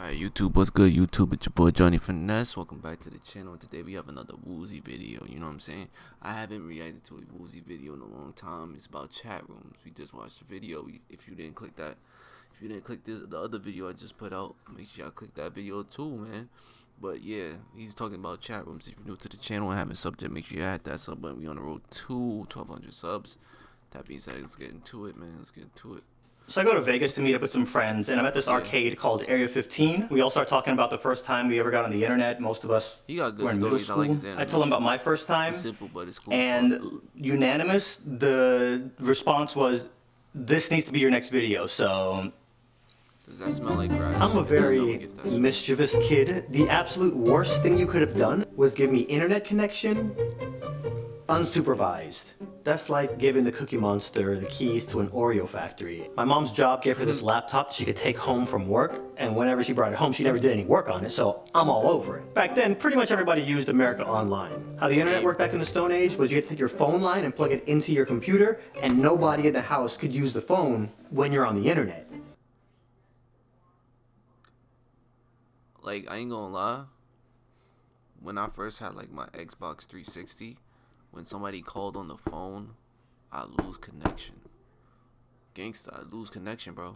Alright, YouTube, what's good? YouTube, it's your boy Johnny Finesse. Welcome back to the channel. Today we have another sWooZie video. You know what I'm saying? I haven't reacted to a sWooZie video in a long time. It's about chat rooms. We just watched the video. If you didn't click that, if you didn't click the other video I just put out, make sure y'all click that video too, man. But yeah, he's talking about chat rooms. If you're new to the channel and haven't subbed yet, make sure you hit that sub button. We on the road to 1,200 subs. That being said, let's get into it, man. Let's get into it. So I go to Vegas to meet up with some friends, and I'm at this arcade called Area 15. We all start talking about the first time we ever got on the internet. Most of us were in middle school. I told them about my first time, simple, but it's cool. And unanimous, the response was, this needs to be your next video. So does that smell like grass? I'm a very mischievous kid. The absolute worst thing you could have done was give me internet connection unsupervised. That's like giving the Cookie Monster the keys to an Oreo factory. My mom's job gave her this laptop that she could take home from work, and whenever she brought it home, she never did any work on it, so I'm all over it. Back then, pretty much everybody used America Online. How the internet worked back in the Stone Age was you had to take your phone line and plug it into your computer, and nobody in the house could use the phone when you're on the internet. Like, I ain't gonna lie, when I first had like my Xbox 360, when somebody called on the phone, I lose connection. Gangsta, I lose connection, bro.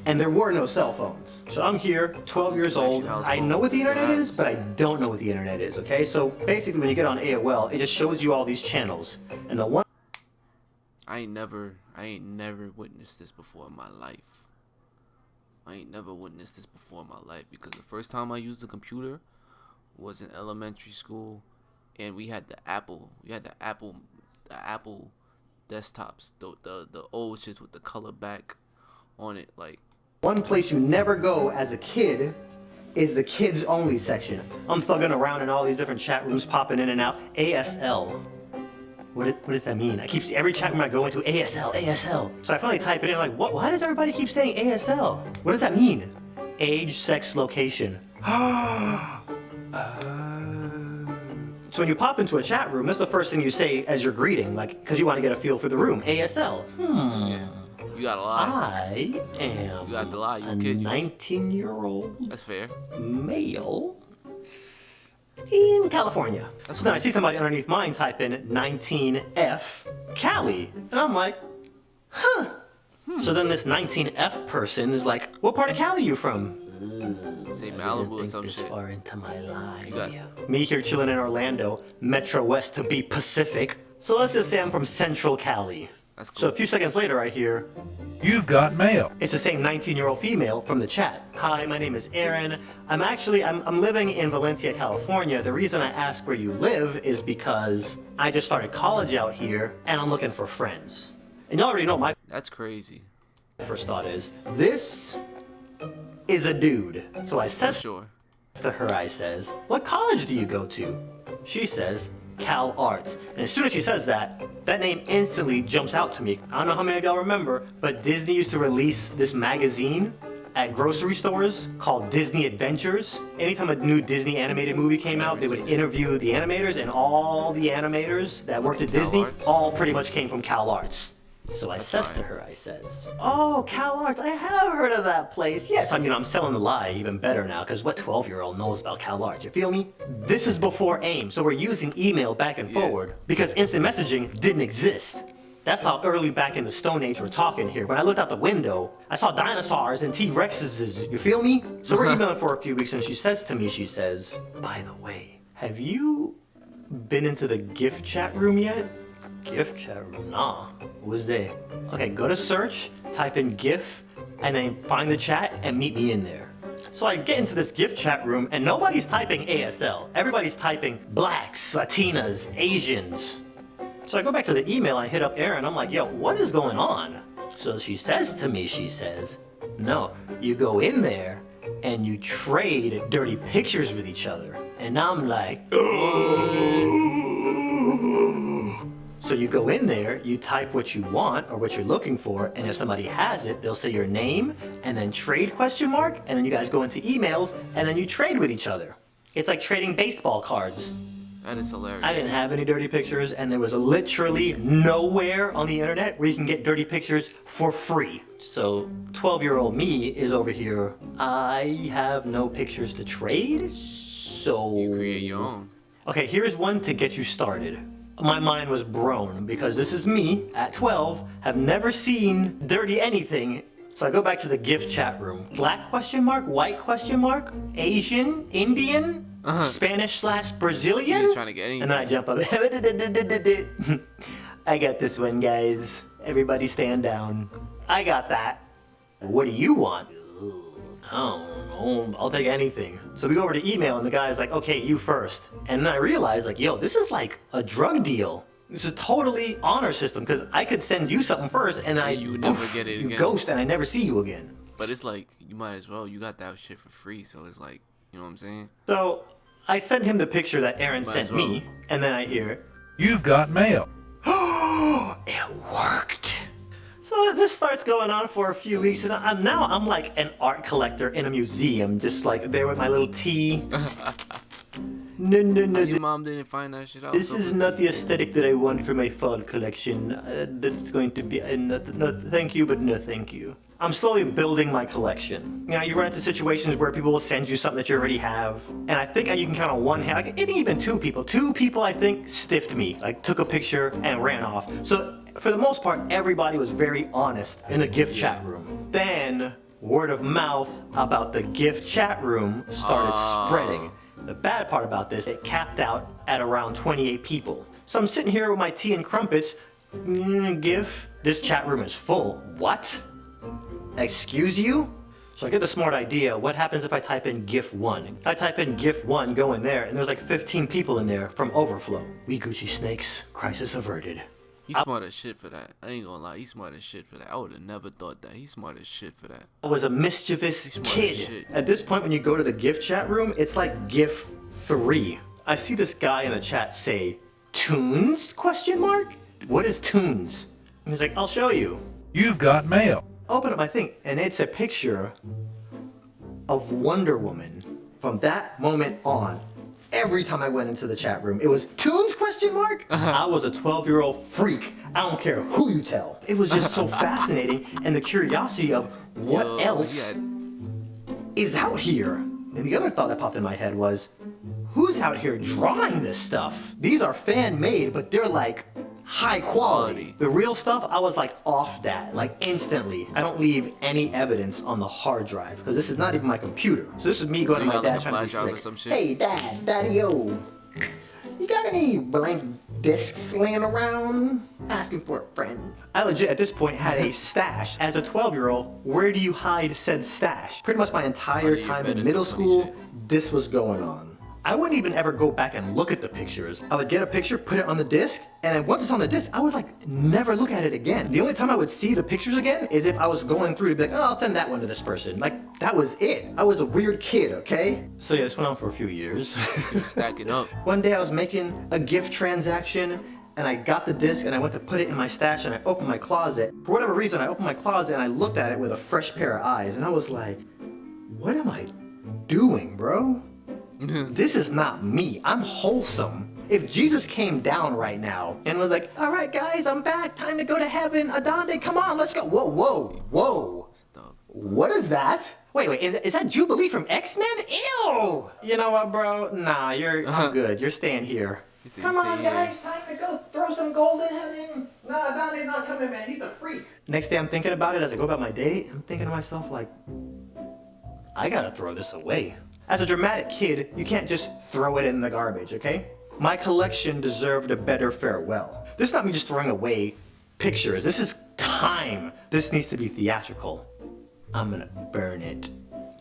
And there were no cell phones. So I'm here, 12 years old. I know what the internet is, but I don't know what the internet is, okay? So basically when you get on AOL, it just shows you all these channels. And the one I ain't never witnessed this before in my life. I ain't never witnessed this before in my life, because the first time I used a computer was in elementary school. And we had the Apple desktops, the old shits with the color back on it. Like, one place you never go as a kid is the kids only section. I'm thugging around in all these different chat rooms, popping in and out. ASL. What does that mean? I keep every chat room I go into, ASL. So I finally type it in, like, what? Why does everybody keep saying ASL? What does that mean? Age, sex, location. So when you pop into a chat room, that's the first thing you say as your greeting, like, because you want to get a feel for the room. ASL. Yeah. You gotta lie. I am you got to lie. You a 19-year-old That's fair. male in California. That's so then I see somebody underneath mine type in 19F Cali, and I'm like, huh. So then this 19F person is like, what part of Cali are you from? Say Malibu or some shit. Far into my life. You got me here chilling in Orlando, Metro West to be Pacific. So let's just say I'm from Central Cali. That's cool. So a few seconds later I hear, you've got mail. It's the same 19-year-old female from the chat. Hi, my name is Erin. I'm living in Valencia, California. The reason I ask where you live is because I just started college out here and I'm looking for friends. And you already know my That's crazy. first thought is, this is a dude. So I says to her, I says, what college do you go to? She says, CalArts. And as soon as she says that, that name instantly jumps out to me. I don't know how many of y'all remember, but Disney used to release this magazine at grocery stores called Disney Adventures. Anytime a new Disney animated movie came out, they would interview the animators, and all the animators that worked at Disney all pretty much came from CalArts. So I says to her, I says, oh, CalArts, I have heard of that place. Yes, I mean, I'm selling the lie even better now, because what 12-year-old knows about CalArts, you feel me? This is before AIM, so we're using email back and forward, because instant messaging didn't exist. That's how early back in the Stone Age we're talking here. When I looked out the window, I saw dinosaurs and T-Rexes, you feel me? So we're emailing for a few weeks, and she says to me, she says, by the way, have you been into the gift chat room yet? Gift chat room? Nah. What's that? Okay, go to search, type in GIF, and then find the chat and meet me in there. So I get into this gift chat room and nobody's typing ASL. Everybody's typing blacks, Latinas, Asians. So I go back to the email and I hit up Erin. I'm like, yo, what is going on? So she says to me, she says, no, you go in there and you trade dirty pictures with each other. And I'm like, so you go in there, you type what you want or what you're looking for, and if somebody has it, they'll say your name, and then trade question mark, and then you guys go into emails, and then you trade with each other. It's like trading baseball cards. That is hilarious. I didn't have any dirty pictures, and there was literally nowhere on the internet where you can get dirty pictures for free. So 12-year-old me is over here. I have no pictures to trade, so... You create your own. Okay, here's one to get you started. My mind was blown because this is me at 12, have never seen dirty anything. So I go back to the gift chat room. Black question mark, white question mark, Asian, Indian, Spanish/Brazilian. You're trying to get anything. And then I jump up. I got this one, guys. Everybody stand down. I got that. What do you want? I don't know. I'll take anything. So we go over to email, and the guy's like, okay, you first. And then I realized, like, yo, this is like a drug deal. This is totally honor system, because I could send you something first, and you would never get it again. You ghost, and I never see you again. But it's like, you might as well. You got that shit for free, so it's like, you know what I'm saying? So I sent him the picture that Erin sent me, and then I hear, You've got mail. oh, it worked. So this starts going on for a few weeks, and now I'm like an art collector in a museum, just like there with my little tea. No. Your mom didn't find that shit out. This is not the aesthetic that I want for my fall collection. That's going to be no, thank you, but no thank you. I'm slowly building my collection. You know, you run into situations where people will send you something that you already have, and I think you can count on one hand. I think even two people. Two people, I think, stiffed me. Like took a picture and ran off. So for the most part, everybody was very honest in the gift chat room. Then word of mouth about the gift chat room started spreading. The bad part about this, it capped out at around 28 people. So I'm sitting here with my tea and crumpets. GIF, this chat room is full. What? Excuse you? So I get the smart idea. What happens if I type in GIF 1? I type in GIF 1, go in there, and there's like 15 people in there from overflow. We Gucci snakes, crisis averted. He's smart as shit for that. I ain't gonna lie, he's smart as shit for that. I would have never thought that. He's smart as shit for that. I was a mischievous kid. At this point, when you go to the gift chat room, it's like GIF 3. I see this guy in the chat say, Tunes? Question mark? What is Tunes? And he's like, I'll show you. You've got mail. Open up my thing, and it's a picture of Wonder Woman. From that moment on, every time I went into the chat room, it was Tunes? Question mark? I was a 12-year-old freak. I don't care who you tell. It was just so fascinating, and the curiosity of what else is out here. And the other thought that popped in my head was, who's out here drawing this stuff? These are fan-made, but they're like high quality. The real stuff, I was like off that, like instantly. I don't leave any evidence on the hard drive, because this is not even my computer. So this is me going to my dad trying to be slick. Hey dad, daddy-o, you got any blank discs laying around? Asking for a friend. I legit, at this point, had a stash. As a 12-year-old, where do you hide said stash? Pretty much my entire time in middle school, this was going on. I wouldn't even ever go back and look at the pictures. I would get a picture, put it on the disc, and then once it's on the disc, I would like never look at it again. The only time I would see the pictures again is if I was going through to be like, oh, I'll send that one to this person. Like, that was it. I was a weird kid, okay? So yeah, this went on for a few years. Stacking up. One day I was making a gift transaction, and I got the disc and I went to put it in my stash, and I opened my closet. For whatever reason, I opened my closet and I looked at it with a fresh pair of eyes, and I was like, what am I doing, bro? This is not me. I'm wholesome. If Jesus came down right now and was like, all right, guys, I'm back. Time to go to heaven. Adande, come on, let's go. Whoa. What is that? Wait, is that Jubilee from X-Men? Ew! You know what, bro? Nah, I'm good. You're staying here. Come on, guys, time to go throw some gold in heaven. Nah, Adande's not coming, man. He's a freak. Next day I'm thinking about it as I go about my day. I'm thinking to myself, like, I gotta throw this away. As a dramatic kid, you can't just throw it in the garbage, okay? My collection deserved a better farewell. This is not me just throwing away pictures. This is time. This needs to be theatrical. I'm gonna burn it.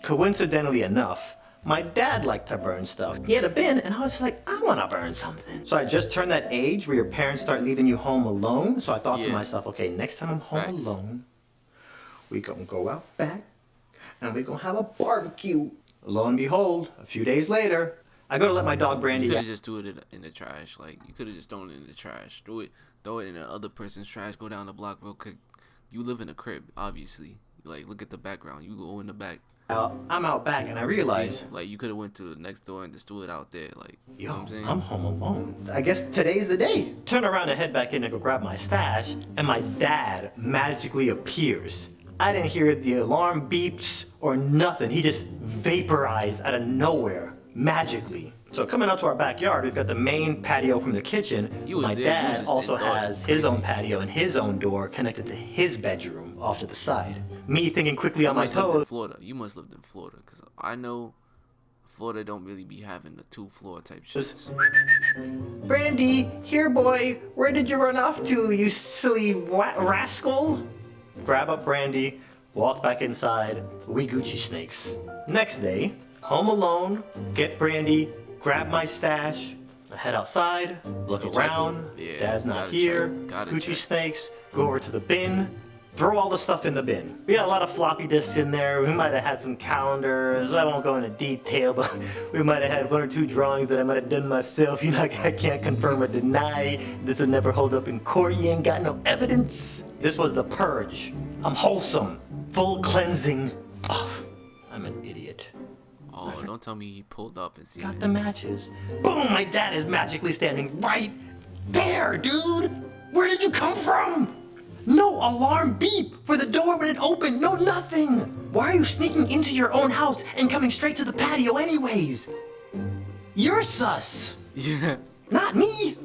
Coincidentally enough, my dad liked to burn stuff. He had a bin, and I was like, I wanna burn something. So I just turned that age where your parents start leaving you home alone. So I thought to myself, okay, next time I'm home alone, we gonna go out back, and we gonna have a barbecue. Lo and behold, a few days later, I go to let my dog Brandy You could have just threw it in the trash. Like, you could have just thrown it in the trash. Throw it in the other person's trash. Go down the block real quick. You live in a crib, obviously. Like, look at the background. You go in the back. I'm out back and I realize, like you could have went to the next door and just threw it out there, like, you know what I'm saying? I'm home alone. I guess today's the day. Turn around and head back in and go grab my stash, and my dad magically appears. I didn't hear the alarm beeps or nothing. He just vaporized out of nowhere, magically. So coming out to our backyard, we've got the main patio from the kitchen. My dad also has his own patio and his own door connected to his bedroom off to the side. Me thinking quickly on my toes. Florida. You must lived in Florida, because I know Florida don't really be having the 2-floor type shit. Brandy, here boy, where did you run off to, you silly rascal? Grab up Brandy, walk back inside, we Gucci snakes. Next day, home alone, get Brandy, grab my stash, I head outside, look around, Dad's not here, Gucci snakes, go over to the bin, throw all the stuff in the bin. We got a lot of floppy disks in there. We might have had some calendars. I won't go into detail, but we might have had 1 or 2 drawings that I might have done myself. You know, I can't confirm or deny. This will never hold up in court. You ain't got no evidence. This was the purge. I'm wholesome. Full cleansing. Oh, I'm an idiot. Oh, don't tell me he pulled up and seen Got the matches. Boom! My dad is magically standing right there, dude! Where did you come from? No alarm beep for the door when it opened. No nothing. Why are you sneaking into your own house and coming straight to the patio anyways? You're sus. Yeah. Not me.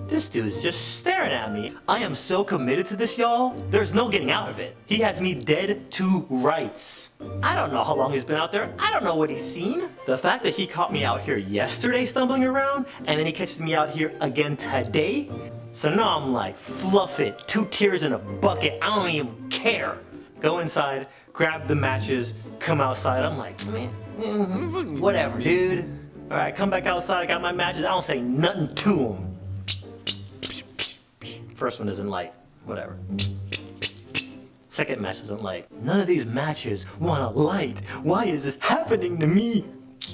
This dude's just staring at me. I am so committed to this, y'all. There's no getting out of it. He has me dead to rights. I don't know how long he's been out there. I don't know what he's seen. The fact that he caught me out here yesterday stumbling around, and then he catches me out here again today. So now I'm like, fluff it, 2 tears in a bucket, I don't even care. Go inside, grab the matches, come outside. I'm like, man, whatever, dude. All right, come back outside, I got my matches, I don't say nothing to him. First one isn't light, whatever. Second match isn't light. None of these matches want a light. Why is this happening to me?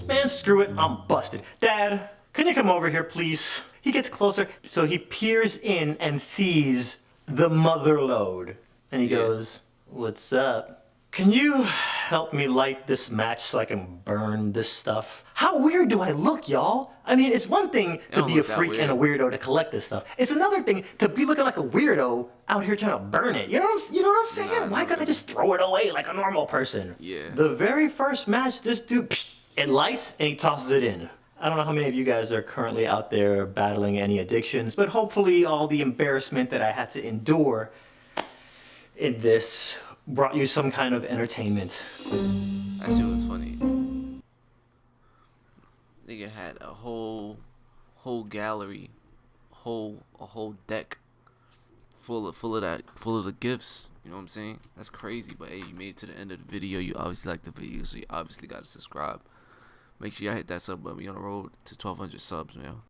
Man, screw it, I'm busted. Dad, can you come over here, please? He gets closer, so he peers in and sees the mother load. And he goes, what's up? Can you help me light this match so I can burn this stuff? How weird do I look, y'all? I mean, it's one thing to be a freak and a weirdo to collect this stuff. It's another thing to be looking like a weirdo out here trying to burn it. You know what I'm saying? Why couldn't I just throw it away like a normal person? Yeah. The very first match, this dude, it lights and he tosses it in. I don't know how many of you guys are currently out there battling any addictions, but hopefully all the embarrassment that I had to endure in this brought you some kind of entertainment. That shit was funny. Nigga had a whole gallery, a whole deck full of the gifts. You know what I'm saying? That's crazy. But hey, you made it to the end of the video. You obviously liked the video, so you obviously gotta subscribe. Make sure y'all hit that sub button. We on the road to 1,200 subs, man.